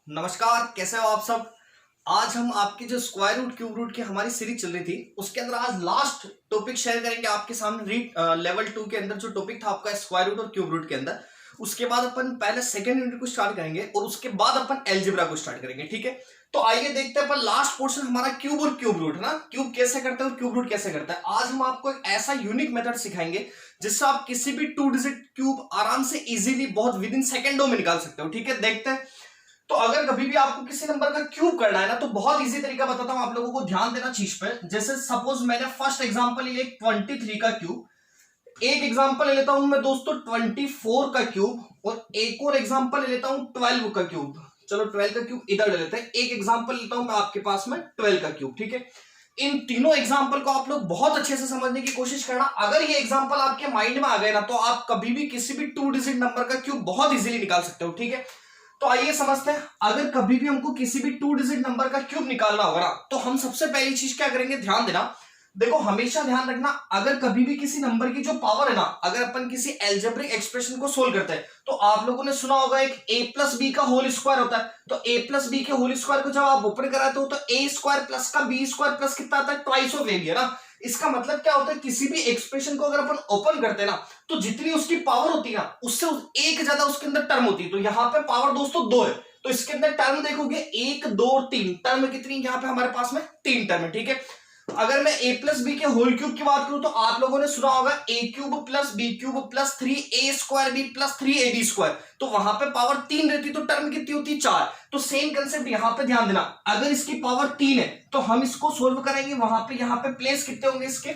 नमस्कार, कैसे हो आप सब। आज हम आपके जो स्क्वायर रूट क्यूब रूट की हमारी सीरीज चल रही थी उसके अंदर आज लास्ट टॉपिक शेयर करेंगे आपके सामने। लेवल 2 के अंदर जो टॉपिक था आपका स्क्वायर रूट और क्यूब रूट के अंदर, उसके बाद अपन पहले सेकंड यूनिट को स्टार्ट करेंगे और उसके बाद अपन एलजेब्रा को स्टार्ट करेंगे। ठीक है, तो आइए देखते हैं अपन लास्ट पोर्शन हमारा क्यूब और क्यूब रूट ना, क्यूब कैसे करते हैं और क्यूब रूट कैसे करता है। आज हम आपको एक ऐसा यूनिक मेथड सिखाएंगे जिससे आप किसी भी 2 डिजिट क्यूब आराम से इजीली बहुत विद इन सेकेंडों में निकाल सकते हो। ठीक है, देखते हैं। तो अगर कभी भी आपको किसी नंबर का क्यूब करना है ना, तो बहुत इजी तरीका बताता हूं आप लोगों को, ध्यान देना चीज पे। जैसे सपोज मैंने फर्स्ट एग्जांपल लिया 23 का क्यूब, एक एग्जांपल ले लेता हूं मैं दोस्तों 24 का क्यूब, और एक और एग्जांपल ले लेता हूं 12 का क्यूब। चलो 12 का क्यूब इधर ले लेते हैं। एक एग्जांपल लेता हूं मैं आपके पास में 12 का क्यूब। ठीक है, इन तीनों एग्जांपल को आप लोग बहुत अच्छे से समझने की कोशिश करना। अगर ये एग्जांपल आपके माइंड में आ गए ना, तो आप कभी भी किसी भी 2 डिजिट नंबर का क्यूब बहुत इजीली निकाल सकते हो। ठीक है, तो आइए समझते हैं। अगर कभी भी हमको किसी भी 2 डिजिट नंबर का क्यूब निकालना होगा ना, तो हम सबसे पहली चीज क्या करेंगे, ध्यान देना। देखो, हमेशा ध्यान रखना, अगर कभी भी किसी नंबर की जो पावर है ना, अगर अपन किसी एल्जेब्रिक एक्सप्रेशन को सोल्व करते हैं, तो आप लोगों ने सुना होगा एक a प्लस बी का होल स्क्वायर होता है। तो a प्लस बी के होल स्क्वायर को जब आप ओपन कराते हो तो a स्क्वायर प्लस का b स्क्वायर प्लस कितना आता है, ट्वाइस ऑफ a है ना। इसका मतलब क्या होता है, किसी भी एक्सप्रेशन को अगर अपन ओपन करते हैं ना, तो जितनी उसकी पावर होती है ना, उससे एक ज्यादा उसके अंदर टर्म होती है। तो यहाँ पे पावर दोस्तों 2 है, तो इसके अंदर टर्म देखोगे 1 2 3 टर्म कितनी, यहाँ पे हमारे पास में 3 टर्म है। ठीक है, अगर मैं a प्लस बी के होल क्यूब की बात करूं, तो आप लोगों ने सुना होगा a cube plus B cube plus 3a square B plus 3ab square. तो वहां पे पावर 3 रहती, तो टर्म कितनी होती, 4। तो सेम कंसेप्ट यहां पे ध्यान देना, अगर इसकी पावर 3 है तो हम इसको सोल्व करेंगे, वहां पे यहाँ पे प्लेस कितने होंगे, इसके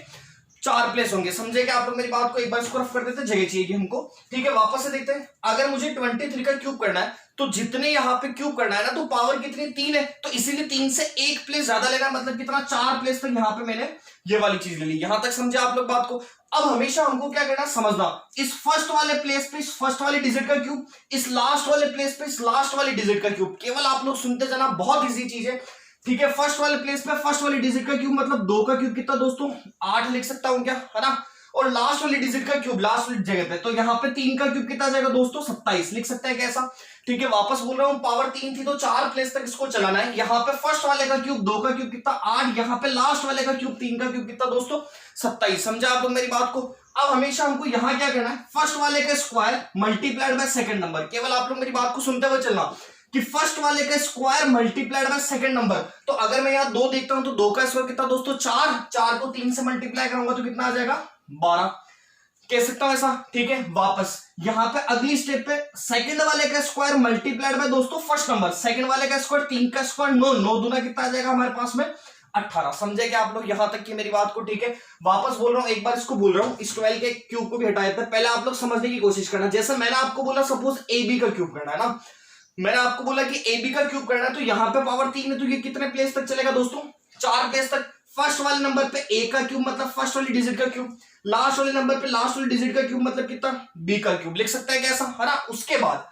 4 प्लेस होंगे। समझे क्या आप लोग मेरी बात को, एक बार इसको रफ कर देते हैं, जगह चाहिए हमको। ठीक है, वापस से देखते हैं। अगर मुझे 23 का क्यूब करना है, तो जितने यहाँ पे क्यूब करना है ना, तो पावर कितनी, 3 है, तो इसीलिए 3 से एक प्लेस ज्यादा लेना, मतलब कितना, 4 प्लेस तक यहाँ पे मैंने ये वाली चीज ले ली। यहां तक समझे आप लोग बात को। अब हमेशा हमको क्या करना, समझना, इस फर्स्ट वाले प्लेस पे इस फर्स्ट वाले डिजिट का क्यूब, इस लास्ट वाले प्लेस पे इस लास्ट वाले डिजिट का क्यूब। केवल आप लोग सुनते जाना, बहुत इजी चीज है। ठीक है, फर्स्ट वाले प्लेस पे फर्स्ट वाले डिजिट का क्यूब, मतलब 2 का क्यूब कितना दोस्तों, 8 लिख सकता हूं क्या, है ना। और लास्ट वाली डिजिट का क्यूब लास्ट वाली जगह पे, तो यहाँ पे 3 का क्यूब कितना जाएगा दोस्तों, 27 लिख सकते हैं कैसा। ठीक है, वापस बोल रहा हूं, पावर 3 थी तो 4 प्लेस तक इसको चलाना है। यहाँ पे फर्स्ट वाले का क्यूब 2 का क्यूब कितना, 8, यहाँ पे लास्ट वाले का क्यूब 3 का क्यूब कितना दोस्तों, 27। समझा आप लोग मेरी बात को। अब हमेशा हमको यहाँ क्या करना है, फर्स्ट वाले का square multiplied by second number. केवल आप लोग मेरी बात को सुनते हुए चलना कि फर्स्ट वाले का square multiplied by second number. तो अगर मैं यहाँ 2 देखता हूं, तो 2 का स्क्वायर कितना दोस्तों, 4, 4 को 3 से मल्टीप्लाई करूंगा तो कितना आ जाएगा, 12 कह सकता हूं ऐसा। ठीक है, वापस यहां पे अगली स्टेप पे सेकंड वाले का स्क्वायर मल्टीप्लाइड बाय दोस्तों फर्स्ट नंबर। सेकंड वाले का स्क्वायर 3 का स्क्वायर 9, 9 दूना कितना आ जाएगा हमारे पास में, 18। समझे क्या आप लोग यहां तक की मेरी बात को। ठीक है, वापस बोल रहा हूं, एक बार इसको बोल रहा हूं, इस 12 के क्यूब को भी हटा देते हैं। पहले आप लोग समझने की कोशिश करना। जैसे मैंने आपको बोला, सपोज ए बी का क्यूब करना है ना, मैंने आपको बोला कि ए बी का क्यूब करना है, तो यहाँ पे पावर 3 है, तो ये कितने प्लेस तक चलेगा दोस्तों, 4 प्लेस तक। फर्स्ट वाले नंबर पे ए का क्यूब मतलब फर्स्ट वाली डिजिट का क्यूब, लास्ट वाले नंबर पे लास्ट वाली डिजिट का क्यूब मतलब कितना, बी का क्यूब लिख सकता है कैसा, है ना। उसके बाद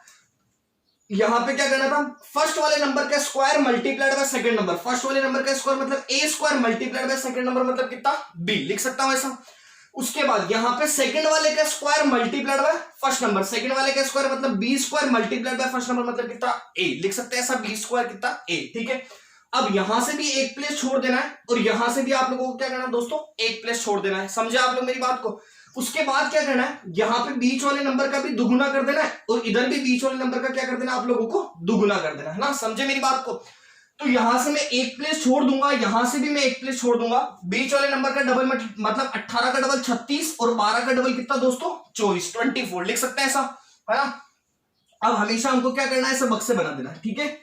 यहां पे क्या करना था, फर्स्ट वाले नंबर का square multiplied by second number. First वाले नंबर का स्क्वायर मतलब A square multiplied by second number मतलब कितना, बी लिख सकता हूं ऐसा। उसके बाद यहां पे सेकंड वाले का square multiplied by first number, second वाले का स्क्वायर मतलब B square multiplied by first number मतलब कितना, ए लिख सकते हैं ऐसा, बी स्क्वायर कितना, ए। ठीक है, अब यहां से भी एक प्लेस छोड़ देना है, और यहां से भी आप लोगों को क्या करना है दोस्तों, एक प्लेस छोड़ देना है। समझे आप लोग मेरी बात को। उसके बाद क्या करना है, यहां पे बीच वाले नंबर का भी दुगुना कर देना है, और इधर भी बीच वाले नंबर का क्या कर देना, आप लोगों को दुगुना कर देना है ना। समझे मेरी बात को। तो यहां से मैं एक प्लेस छोड़ दूंगा, यहां से भी मैं एक प्लेस छोड़ दूंगा। बीच वाले नंबर का डबल मतलब 18 का डबल 36, और 12 का डबल कितना दोस्तों, 24, 24 लिख सकते हैं ऐसा, है ना। अब हमेशा हमको क्या करना है, ऐसे बक्से बना देना है। ठीक है,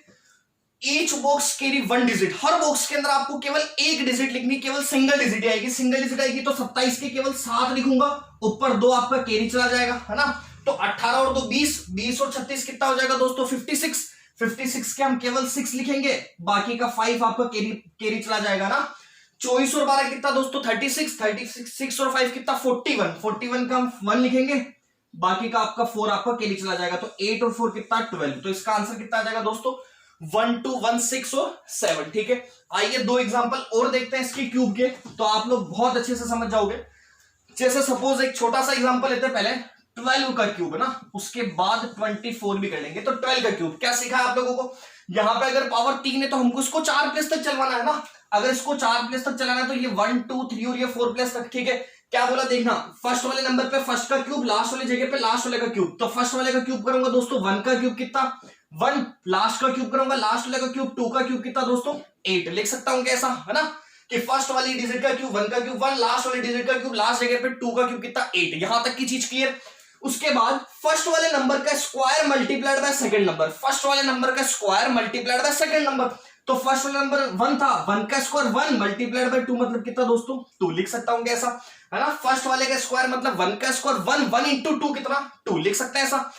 ईच बॉक्स कैरी 1 डिजिट। हर बॉक्स के अंदर आपको केवल एक डिजिट लिखनी, केवल सिंगल डिजिट आएगी। सिंगल डिजिट आएगी तो 27 के केवल 7 लिखूंगा, ऊपर 2 आपका कैरी चला जाएगा, है ना। तो 18 और 2 20, 20 और 36 कितना हो जाएगा दोस्तों, 56। 56 के हम केवल 6 लिखेंगे, बाकी का 5 आपका कैरी चला जाएगा ना। 24 और 12 कितना दोस्तों, 36, 36 और 5 कितना, 41। 41 का हम 1 लिखेंगे, बाकी का आपका 4 आपका कैरी चला जाएगा। तो 8 और 4 कितना, 12। तो इसका आंसर कितना आ जाएगा दोस्तों, 1 2 1 6 और 7। ठीक है, आइए 2 एग्जांपल और देखते हैं इसके क्यूब के, तो आप लोग बहुत अच्छे से समझ जाओगे। जैसे सपोज एक छोटा सा एग्जांपल लेते हैं, पहले 12 का क्यूब है ना, उसके बाद 24 भी कर लेंगे। तो 12 का क्यूब क्या सीखा है आप लोगों को, यहाँ पे अगर पावर 3 है तो हमको इसको 4 प्लेस तक चलवाना है ना। अगर इसको 4 प्लेस तक चलाना है तो ये 1 2 3 और ये 4 प्लेस तक, ठीक है। क्या बोला देखना, फर्स्ट वाले नंबर पे फर्स्ट का क्यूब, लास्ट वाली जगह पे लास्ट वाले का क्यूब। तो फर्स्ट वाले का क्यूब करूंगा दोस्तों 1 का क्यूब कितना 1, लास्ट का क्यूब करूंगा लास्ट वाले का क्यूब 2 का क्यूब कितना दोस्तों 8। लिख सकता हूं कैसा, है ना, कि फर्स्ट वाली डिजिट का क्यूब 1 का क्यूब 1, लास्ट वाली डिजिट का क्यूब लास्ट जगह पे 2 का क्यूब कितना 8। यहां तक की चीज क्लियर। उसके बाद फर्स्ट वाले नंबर का square multiplied by second number, first वाले नंबर का square multiplied by second number. तो फर्स्ट वाला नंबर 1 था, 1 का स्क्वायर 1 मल्टीप्लाइड बाय 2 मतलब कितना दोस्तों 2। लिख सकता हूं कैसा, है ना। फर्स्ट वाले का स्क्वायर मतलब 1 का स्क्वायर 1, 1 इंटू 2 कितना 2, लिख सकते हैं ऐसा।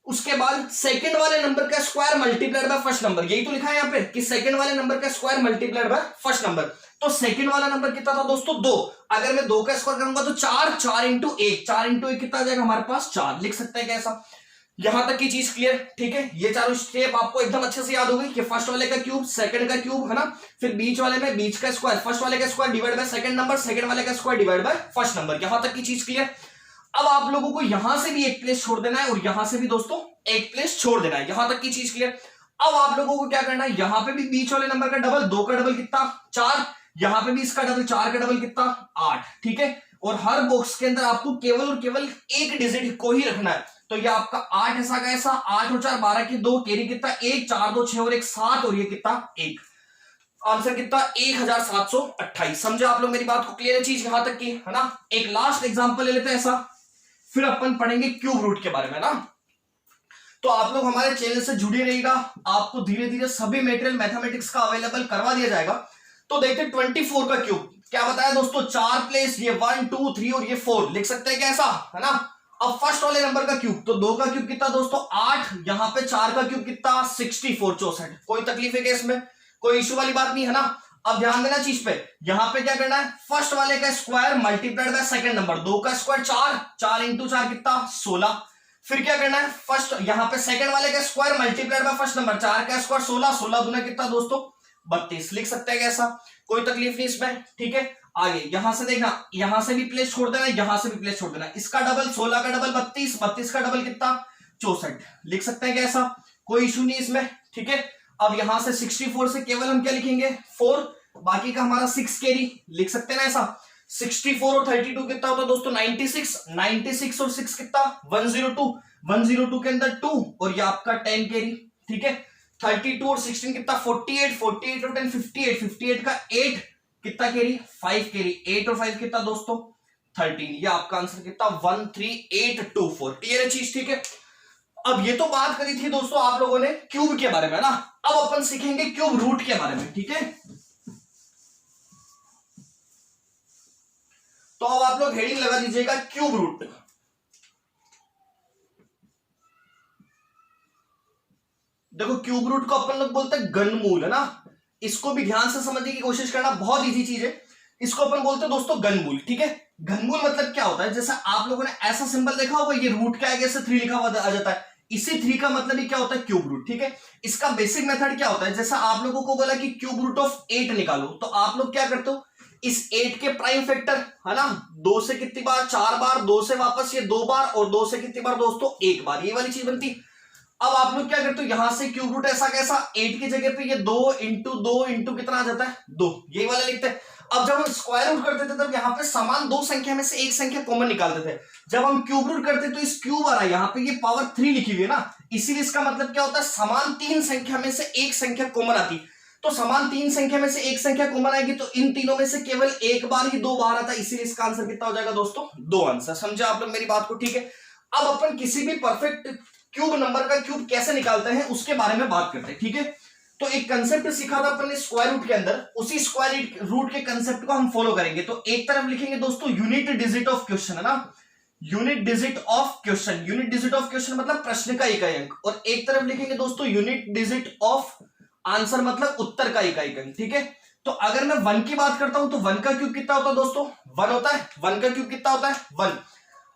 उसके बाद सेकंड वाले नंबर का square multiplied by first number, यही तो लिखा है यहाँ पे कि सेकंड वाले नंबर का square multiplied by first number. तो सेकंड वाला नंबर कितना था दोस्तों 2, अगर मैं 2 का स्क्वायर करूंगा तो 4, 4 इंटू 1, 4 इंटू 1 कितना आ जाएगा हमारे पास 4। लिख सकते हैं कैसा। यहां तक की चीज क्लियर, ठीक है। ये चारों स्टेप आपको एकदम अच्छे से याद होगी कि फर्स्ट वाले का क्यूब, सेकंड का क्यूब, है ना, फिर बीच वाले में बीच का स्क्वायर, फर्स्ट वाले का square divide by second number, second वाले का square divide by first number. यहां तक की चीज क्लियर। अब आप लोगों को यहां से भी एक प्लेस छोड़ देना है और यहां से भी दोस्तों एक प्लेस छोड़ देना है। यहां तक की चीज क्लियर। अब आप लोगों को क्या करना है, यहां पे भी बीच वाले नंबर का डबल, 2 का डबल कितना 4, यहां पे भी इसका डबल 4 का डबल कितना 8, ठीक है। और हर बॉक्स के अंदर आपको केवल और केवल एक डिजिट को ही रखना है। तो ये आपका 8 ऐसा का ऐसा, 8 और 4 12 की 2, कैरी कितना 1, 4 2 6 और 1 7 और ये कितना 1। आंसर कितना 1728। समझे आप लोग मेरी बात को, क्लियर है चीज यहां तक की, है ना। एक लास्ट एग्जांपल ले लेते हैं ऐसा, फिर अपन पढ़ेंगे क्यूब रूट के बारे में ना। तो आप लोग हमारे चैनल से जुड़े रहिएगा, आपको धीरे धीरे सभी मटेरियल मैथमेटिक्स का अवेलेबल करवा दिया जाएगा। तो देखते 24 का क्यूब क्या बताया दोस्तों, 4 प्लेस, ये 1 2 3 और ये 4, लिख सकते हैं कैसा, है ना। अब फर्स्ट वाले नंबर का क्यूब, तो 2 का क्यूब कितना दोस्तों 8, यहां पे 4 का क्यूब कितना 64 64। कोई तकलीफ है क्या इसमें, कोई इश्यू वाली बात नहीं, है ना। अब ध्यान देना चीज पे, यहां पे क्या करना है, फर्स्ट वाले का square multiplied by second number, 2 का स्क्वायर 4, 4 इंटू 4 कितना 16। फिर क्या करना है, फर्स्ट यहां पे सेकंड वाले का square multiplied by first number, 4 का स्क्वायर 16, 16 दूना कितना दोस्तों 32। लिख सकते हैं कैसा, कोई तकलीफ नहीं इसमें, ठीक है। आगे यहां से देखना, यहां से भी प्लेस छोड़ देना, यहां से भी प्लेस छोड़ देना। इसका डबल 16 का डबल 32, 32 का डबल कितना 64। लिख सकते हैं कैसा, कोई इशू नहीं इसमें, ठीक है। अब यहां से 64 से केवल हम क्या लिखेंगे 4, बाकी का हमारा 6 कैरी, लिख सकते हैं ना ऐसा। 64 और 32 कितना होता है दोस्तों 96, 96 और 6 कितना 102, 102 के अंदर 2 और ये आपका 10 कैरी, ठीक है। 32 और 16 कितना 48, 48 और 10 58, 58 का 8 कितना कैरी 5 कैरी, 8 और 5 कितना दोस्तों 13। ये आपका आंसर कितना 13824। क्लियर है चीज, ठीक है। अब ये तो बात करी थी दोस्तों आप लोगों ने क्यूब के बारे में ना, अब अपन सीखेंगे क्यूब रूट के बारे में, ठीक है। तो अब आप लोग हेडिंग लगा दीजिएगा क्यूब रूट। देखो क्यूब रूट को अपन लोग बोलते हैं घनमूल, है ना। इसको भी ध्यान से समझने की कोशिश करना, बहुत इजी चीज है। इसको अपन बोलते हैं दोस्तों घनमूल, ठीक है। घनमूल मतलब क्या होता है, जैसा आप लोगों ने ऐसा सिंबल देखा होगा, ये रूट के आगे से 3 लिखा हुआ आ जाता है, इसी 3 का मतलब ही क्या होता है क्यूब रूट, ठीक है। इसका बेसिक मेथड क्या होता है, जैसा आप लोगों को बोला कि क्यूब रूट ऑफ 8 निकालो, तो आप लोग क्या करते हो, इस 8 के प्राइम फैक्टर, है ना, 2 से कितनी बार 4 बार, 2 से वापस ये 2 बार और 2 से कितनी बार दोस्तों 1 बार, ये वाली चीज बनती। अब आप लोग क्या करते हो, यहां से क्यूब रूट ऐसा कैसा 8 की जगह पे ये 2 इंटू कितना आ जाता है 2, ये वाला लिखते हैं। अब जब हम स्क्वायर रूट करते थे तब यहाँ पे समान 2 संख्या में से एक संख्या कॉमन निकालते थे। जब हम क्यूब रूट करते तो इस क्यूब आ रहा है, यहाँ पे ये पावर 3 लिखी हुई है ना, इसीलिए इसका मतलब क्या होता है, समान 3 संख्या में से एक संख्या कॉमन आती। तो समान 3 संख्या में से एक संख्या कॉमन आएगी, तो इन तीनों में से केवल एक बार ही 2 बार आता है, इसीलिए इसका आंसर कितना हो जाएगा दोस्तों 2 आंसर। समझे आप लोग मेरी बात को, ठीक है। अब अपन किसी भी परफेक्ट क्यूब नंबर का क्यूब कैसे निकालते हैं उसके बारे में बात करते हैं, ठीक है। तो एक कंसेप्ट सीखा था अपन ने स्क्वायर रूट के अंदर, उसी स्क्वायर रूट के कंसेप्ट को हम फॉलो करेंगे। तो एक तरफ लिखेंगे दोस्तों यूनिट डिजिट ऑफ क्वेश्चन, है ना, unit digit of question, unit digit of question मतलब प्रश्न का इकाई अंक, और एक तरफ लिखेंगे दोस्तों यूनिट डिजिट ऑफ आंसर मतलब उत्तर का इकाई अंक, ठीक है। तो अगर मैं 1 की बात करता हूं तो 1 का क्यूब कितना होता है दोस्तों 1 होता है, 1 का क्यूब कितना होता है 1।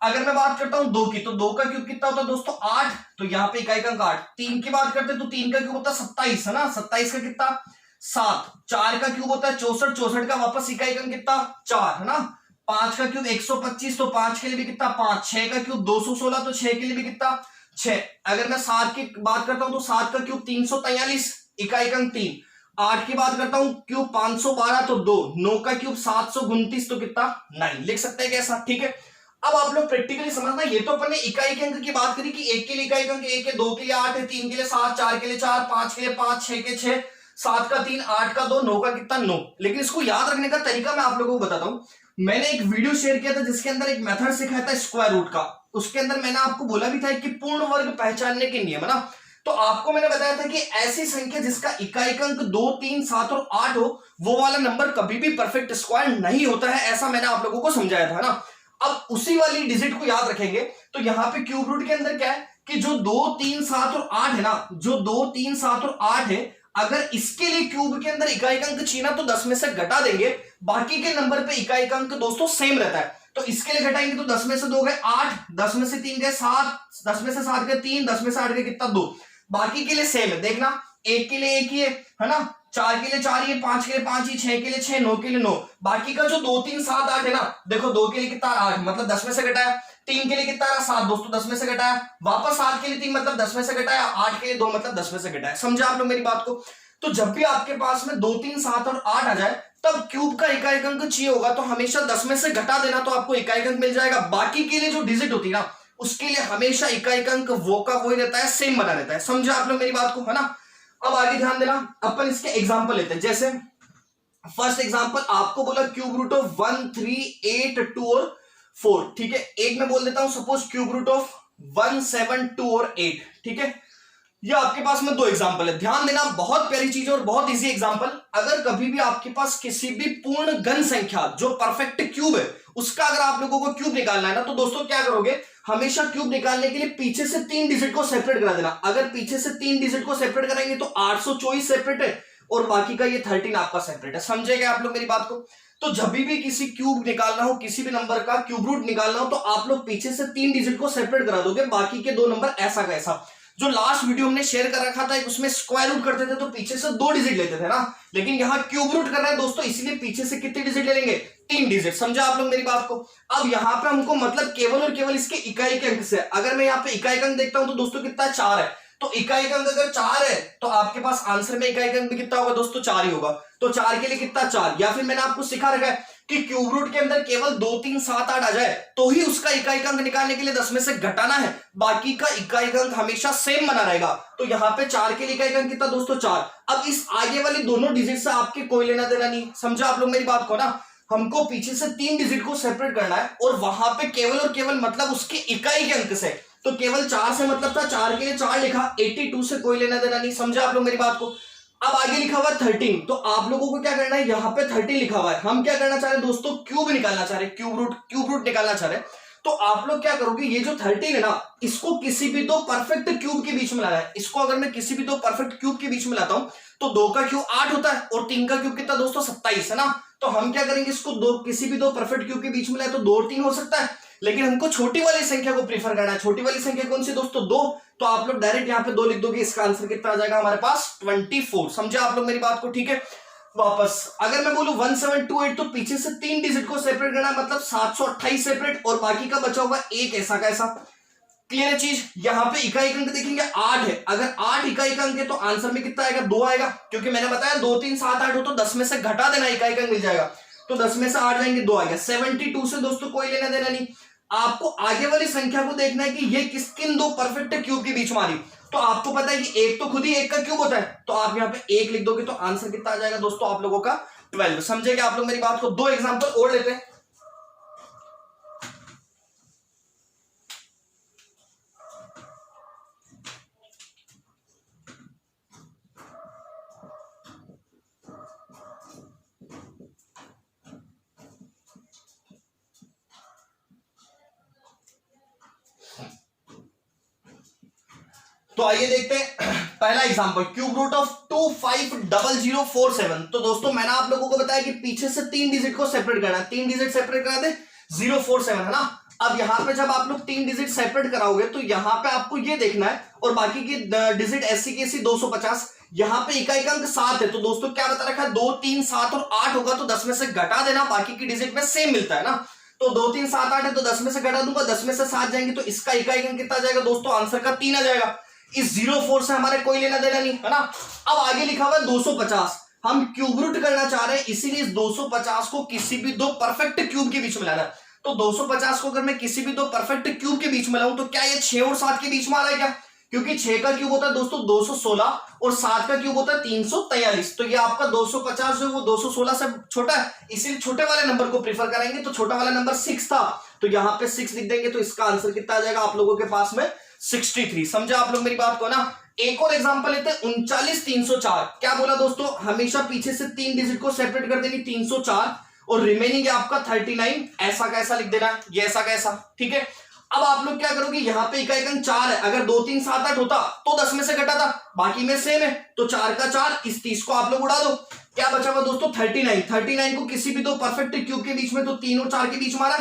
अगर मैं बात करता हूं 2 की, तो 2 का क्यूब कितना होता है दोस्तों 8, तो यहां पे इकाई का अंक 8। 3 की बात करते हैं तो 3 का क्यूब होता है 27, है ना, 27 का कितना 7। 4 का क्यूब होता है 64, 64 का वापस इकाई का अंक कितना 4, है ना। 5 का क्यूब 125, तो 5 के लिए भी कितना 5। 6 का क्यूब 216, तो 6 के लिए भी कितना 6। अगर मैं 7 की बात करता हूं तो 7 का क्यूब 343, इकाई अंक 3, 8 की बात करता हूं क्यूब 512 तो 2, 9 का क्यूब 729 तो कितना 9, लिख सकते हैं कैसा, ठीक है। अब आप लोग प्रैक्टिकली समझना, ये तो अपन ने इकाई के अंक की बात करी कि 1 के लिए इकाई अंक 1 है, 2 के लिए 8 है, 3 के लिए 7, 4 के लिए 4, 5 के लिए 5, 6 के 6, 7 का 3, 8 का 2, 9 का कितना 9। लेकिन इसको याद रखने का तरीका मैं आप लोगों को बताता हूं। मैंने एक वीडियो शेयर किया था जिसके अंदर एक मेथड सिखाया था स्क्वायर रूट का, उसके अंदर मैंने आपको बोला भी था कि पूर्ण वर्ग पहचानने के नियम है ना। तो आपको मैंने बताया था कि ऐसी संख्या जिसका इकाई अंक 2, 3, 7 और 8 हो, वो वाला नंबर कभी भी परफेक्ट स्क्वायर नहीं होता है, ऐसा मैंने आप लोगों को समझाया था ना। अब उसी वाली डिजिट को याद रखेंगे तो यहाँ पे क्यूब रूट के अंदर क्या है कि जो 2, 3, 7 और 8 है ना, जो 2, 3, 7 और 8 है, अगर इसके लिए क्यूब के अंदर इकाई अंक छीना तो 10 में से घटा देंगे, बाकी के नंबर पे इकाई अंक दोस्तों सेम रहता है। तो इसके लिए घटाएंगे तो 10 में से 2 गए 8, 10 में से 3 गए 7, 10 में से 7 गए 3, 10 में से 8 गए कितना 2, बाकी के लिए सेम है। देखना, 1 के लिए 1 ही है ना, 4 के लिए 4 ही है, 5 के लिए 5 ही, 6 के लिए 6, 9 के लिए 9, बाकी का जो 2, 3, 7, 8 है ना, देखो 2 के लिए कितना 8, मतलब 10 में से घटाया, 3 के लिए कितना रहा 7 दोस्तों 10 में से घटाया, वापस 7 के लिए 3 मतलब 10 में से घटाया, 8 के लिए 2 मतलब 10 में से घटाया। समझा आप लोग मेरी बात को। तो जब भी आपके पास में 2, 3, 7 और 8 आ जाए तब क्यूब का इकाई अंक चाहिए होगा तो हमेशा 10 में से घटा देना तो आपको इकाई अंक मिल जाएगा। बाकी के लिए जो डिजिट होती है ना उसके लिए हमेशा इकाई अंक वो का वही रहता है, सेम बना रहता है। समझा आप लोग मेरी बात को, है ना। अब आगे ध्यान देना, अपन इसके एग्जांपल लेते हैं। जैसे फर्स्ट एग्जांपल आपको बोला क्यूब रूट ऑफ 1, 3, 8, 2 और 4, ठीक है। एक मैं बोल देता हूं सपोज क्यूब रूट ऑफ 1, 7, 2 और 8, ठीक है। ये आपके पास में दो एग्जांपल है, ध्यान देना, बहुत प्यारी चीज है और बहुत इजी एग्जांपल। अगर कभी भी आपके पास किसी भी पूर्ण घन संख्या जो परफेक्ट क्यूब है उसका अगर आप लोगों को क्यूब निकालना है ना तो दोस्तों क्या करोगे, हमेशा क्यूब निकालने के लिए पीछे से 3 डिजिट को सेपरेट करा देना। अगर पीछे से 3 डिजिट को सेपरेट कराएंगे तो 824 सेपरेट है और बाकी का ये 13 आपका सेपरेट है। समझेगा आप लोग मेरी बात को। तो जब भी किसी क्यूब निकालना हो, किसी भी नंबर का क्यूब रूट निकालना हो तो आप लोग पीछे से 3 डिजिट को सेपरेट करा दोगे, बाकी के 2 नंबर ऐसा का ऐसा। जो लास्ट वीडियो हमने शेयर कर रखा था उसमें स्क्वायर रूट करते थे तो पीछे से 2 डिजिट लेते थे ना, लेकिन यहां क्यूब रूट कर रहा है दोस्तों, इसलिए पीछे से कितने डिजिट ले लेंगे, 3 डिजिट। समझा आप लोग मेरी बात को। अब यहां पे हमको मतलब केवल और केवल इसके इकाई के अंक से, अगर मैं यहाँ पे इकाई अंक देखता हूं तो दोस्तों कितना 4 है, तो इकाई अंक अगर 4 है तो आपके पास आंसर में इकाई अंक भी कितना होगा दोस्तों 4 ही होगा। तो 4 के लिए कितना 4, या फिर मैंने आपको सिखा रखा है कि क्यूब रूट के अंदर केवल 2, 3, 7, 8 आ जाए तो ही उसका इकाई अंक निकालने के लिए 10 में से घटाना है, बाकी का इकाई अंक हमेशा सेम बना रहेगा। तो यहाँ पे 4 के लिए इकाई अंक कितना दोस्तों 4। अब इस आगे वाली दोनों डिजिट से आपके कोई लेना देना नहीं। समझा आप लोग मेरी बात को ना। हमको पीछे से 3 डिजिट को सेपरेट करना है और वहां पे केवल और केवल मतलब उसके इकाई के अंक से, तो केवल 4 से मतलब था 4 के लिए 4 लिखा, 82 से कोई लेना देना नहीं। समझा आप लोग मेरी बात को। अब आगे लिखा हुआ 13, तो आप लोगों को क्या करना है, यहाँ पे 13 लिखा हुआ है, हम क्या करना चाह रहे हैं दोस्तों, क्यूब निकालना चाह रहे हैं, क्यूब रूट निकालना चाह रहे हैं। तो आप लोग क्या करोगे, ये जो 13 है ना इसको किसी भी 2 परफेक्ट क्यूब के बीच में लाना है। इसको अगर मैं किसी भी 2 परफेक्ट क्यूब के बीच में लाता हूं तो 2 का क्यूब 8 होता है और 3 का क्यूब कितना दोस्तों 27 है ना। तो हम क्या करेंगे, इसको किसी भी 2 परफेक्ट क्यूब के बीच में लाए तो 2 और 3 हो सकता है, लेकिन हमको छोटी वाली संख्या को प्रीफर करना है। छोटी वाली संख्या कौन सी दोस्तों 2, तो आप लोग डायरेक्ट यहाँ पे 2 लिख दोगे, इसका आंसर कितना आ जाएगा हमारे पास 24। समझे आप लोग मेरी बात को, ठीक है। वापस अगर मैं बोलूं 1728 तो पीछे से 3 डिजिट को सेपरेट करना मतलब 728 सेपरेट और बाकी का बचा हुआ एक ऐसा का ऐसा। क्लियर है चीज। यहाँ पे इकाई अंक देखेंगे 8 है, अगर 8 इकाई अंक है तो आंसर में कितना आएगा 2 आएगा, क्योंकि मैंने बताया 2, 3, 7, 8 हो तो 10 में से घटा देना, इकाई अंक मिल जाएगा। तो 10 में से 8 जाएंगे 2 आएगा। 72 से दोस्तों कोई लेना देना नहीं, आपको आगे वाली संख्या को देखना है कि ये किन 2 परफेक्ट क्यूब के बीच में आ रही। तो आपको पता है कि एक तो खुद ही एक का क्यूब होता है, तो आप यहाँ पे 1 लिख दोगे तो आंसर कितना आ जाएगा दोस्तों आप लोगों का 12। समझेगा आप लोग मेरी बात को। 2 एग्जांपल और लेते हैं। तो आइए देखते हैं पहला एग्जांपल, क्यूब रूट ऑफ 250047। तो दोस्तों मैंने आप लोगों को बताया कि पीछे से 3 डिजिट को सेपरेट करना है, 3 डिजिट सेपरेट करा दे 047 है ना। अब यहां पे जब आप लोग 3 डिजिट सेपरेट कराओगे तो यहां पे आपको ये देखना है और बाकी की डिजिट ऐसी की ऐसी 250। यहां पे इकाई अंक 7 है, तो दोस्तों क्या बता रखा है 2, 3, 7 और 8 होगा तो 10 में से घटा देना, बाकी की डिजिट में सेम मिलता है ना। तो 2, 3, 7, 8 है तो 10 में से घटा दूंगा, 10 में से 7 जाएंगे तो इसका इकाई अंक कितना आ जाएगा दोस्तों, आंसर का 3 आ जाएगा। इस 0.4 से हमारे कोई लेना देना नहीं है ना। अब आगे लिखा हुआ है 250, हम क्यूब रूट करना चाह रहे हैं, इसीलिए इस 250 को किसी भी दो परफेक्ट क्यूब के बीच में लाना। तो 250 को अगर मैं किसी भी दो परफेक्ट क्यूब के बीच में लाऊं तो क्या ये 6 और 7 के बीच में आ रहा है क्या? क्योंकि 6 का क्यूब होता है दोस्तों 216 और 7 का क्यूब होता है 343। तो ये आपका 250 जो वो 216 से छोटा है, इसीलिए छोटे वाले नंबर को प्रीफर करेंगे। तो छोटा वाला नंबर 6 था, तो यहाँ पे 6 लिख देंगे। तो इसका आंसर कितना आ जाएगा आप लोगों के पास में? 63। समझे आप लोग मेरी बात को ना। एक और एग्जांपल लेते हैं 39304। क्या बोला दोस्तों? हमेशा पीछे से 3 डिजिट को सेपरेट कर देनी 304 और रिमेनिंग है आपका 39। ऐसा कैसा लिख देना, ये ऐसा कैसा, ठीक है। अब आप लोग क्या करोगे, यहाँ पे इकाइकन 4 है, अगर 2 3 7 8 होता तो 10 में से घटा था, बाकी में सेम है, तो 4 का 4, इस 30 को आप लोग उड़ा दो। क्या बचा हुआ दोस्तों? 39। 39 को किसी भी दो परफेक्ट क्यूब के बीच में, तो 3 और 4 के बीच मारा,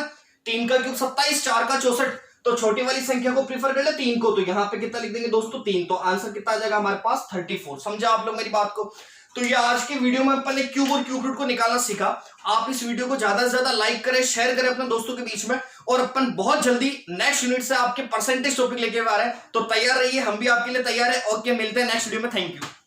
3 का क्यूब 27, 4 का 64, तो छोटी वाली संख्या को प्रीफर कर ले 3 को। तो यहाँ पे कितना लिख देंगे दोस्तों? 3। तो आंसर कितना आ जाएगा हमारे पास? 34। समझे आप लोग मेरी बात को। तो ये आज के वीडियो में अपन ने क्यूब और क्यूब रूट को निकालना सीखा। आप इस वीडियो को ज्यादा से ज्यादा लाइक करें, शेयर करें अपने दोस्तों के बीच में, और अपन बहुत जल्दी नेक्स्ट यूनिट से आपके परसेंटेज टॉपिक लेके आ रहे हैं। तो तैयार रहिए, हम भी आपके लिए तैयार है। ओके, मिलते हैं नेक्स्ट वीडियो में। Thank you.